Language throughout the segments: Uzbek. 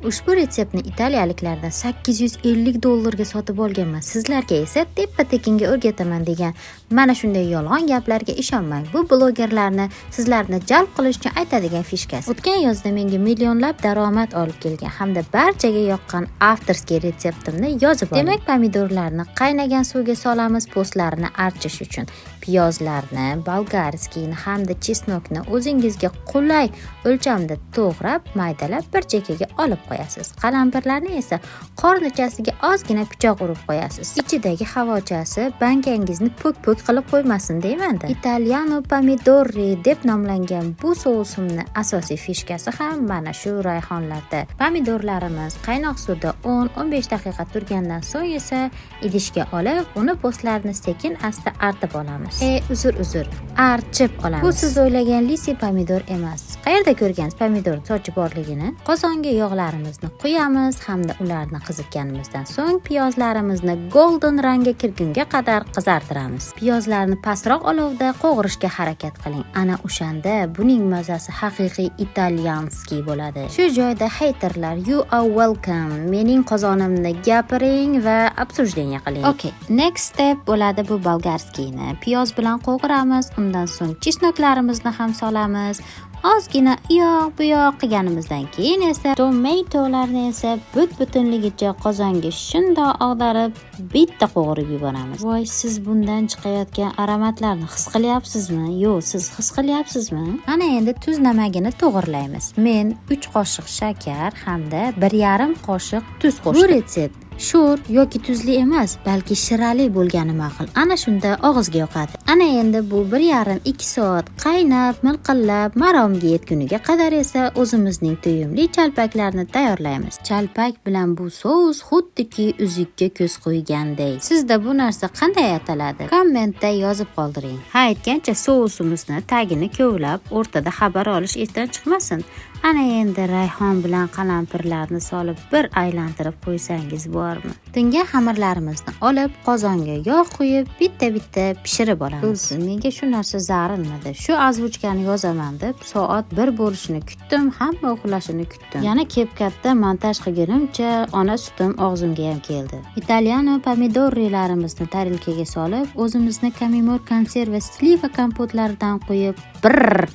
Ushbu retseptni italiyaliklardan $850 sotib olganman. Sizlarga esa teppa-tekinga o'rgataman degan mana shunday yolg'on gaplarga ishonmang. Bu blogerlarni sizlarni jalb qilish uchun aytadigan fishkasi. O'tgan yozda menga millionlab daromad olib kelgan hamda barchaga yoqqan avtorskiy retseptimni yozib oling. Demak, pomidorlarni qaynagan suvga solamiz postlarini archish uchun. Piyozlarni, bolgarskiyni hamda chesnokni o'zingizga qulay o'lchamda to'g'rab, maydalab bir chekkaga olib qo'yasiz. Qalampirlarni esa qornichasiga ozgina pichoq urib qo'yasiz. Ichidagi havochasi bankangizni po'k-po'k qilib qo'ymasin deyman-da. Italiano pomidori deb nomlangan bu sousimni asosiy fishkasi ham mana shu rayhonlarda. Pomidorlarimiz qaynoq suvda 10-15 daqiqa turgandan so'ng esa idishga olib, uni postlarini sekin-asta artib olamiz. Uzr, archib olamiz. Bu siz o'ylagan lisi pomidor emas. Qayerda ko'rgansiz pomidor sochi borligini? Qozonga yog'larimizni quyamiz hamda ularni qizitganimizdan so'ng piyozlarimizni golden rangga kirgunga qadar qizartiramiz. Piyozlarni pastroq olovda qovurishga harakat qiling. Ana o'shanda buning mazasi haqiqiy italyanskiy bo'ladi. Shu joyda haterlar you are welcome. Mening qozonimni gapiring va obsujeniya qiling. Okay, next step bo'ladi bu bolgarskiyni. Piyoz bilan qovuramiz, undan so'ng chesnoklarimizni ham solamiz. Ozgina uyoq-buyoq qilganimizdan keyin esa tomatolarni esa butunligicha qozonga shundoq ag'darib, bitta qovurib yuboramiz. Voy, siz bundan chiqayotgan aromatlarni his qilyapsizmi? Yo'q, siz his qilyapsizmi? Ana endi tuz namagini to'g'irlaymiz. Men 3 qoshiq shakar hamda 1,5 qoshiq tuz qo'shdim. Bu retsept sho'r yoki tuzli emas, balki shirali bo'lgani ma'qul. Ana shunda og'izga yoqadi. Ana endi bu 1,5-2 soat qaynab, milqillab, maromga yetguniga qadar esa o'zimizning to'yimli chalpaklarni tayyorlaymiz. Chalpak bilan bu sous xuddiki uzukka ko'z qo'ygandek. Sizda bu narsa qanday ataladi? Kommentda yozib qoldiring. Ha, aytgancha sousimizni tagini kovlab, o'rtada xabar olish esdan chiqmasin. Ana endi rayhon bilan qalampirlarni solib bir aylantirib qo'ysangiz bormi? Tingan xamirlarimizni olib, qozonga yog' quyib, bitta-bitta pishirib olamiz. Menga shu narsa zarilmadi. Shu azvuchkani yozaman deb soat 1 bo'lishini kutdim, hamma uxlashini kutdim. Yana kepkatda montaj qilgunimcha ona sutim og'zimga ham keldi. Italiano pomidorlarimizni tarilkaga solib, o'zimizni kamimor konserva sliva kompotlaridan qo'yib,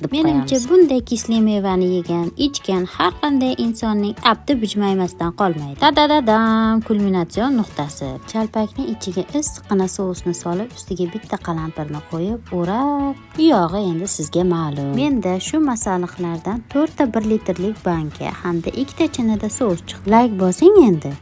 deb menimcha bunday kisli mevani yegan ichgan har qanday insonning abdi bujmaymasdan qolmaydi. Dadadadam, kulminatsion nuqtasi. Chalpakning ichiga issiqqina sousni solib, ustiga bitta qalampirni qo'yib, o'rab, yog'i endi sizga ma'lum. Menda shu masalliqlardan 4 ta 1 litrlik banka hamda 2 ta chinada sous chiqdi. Like bosing endi.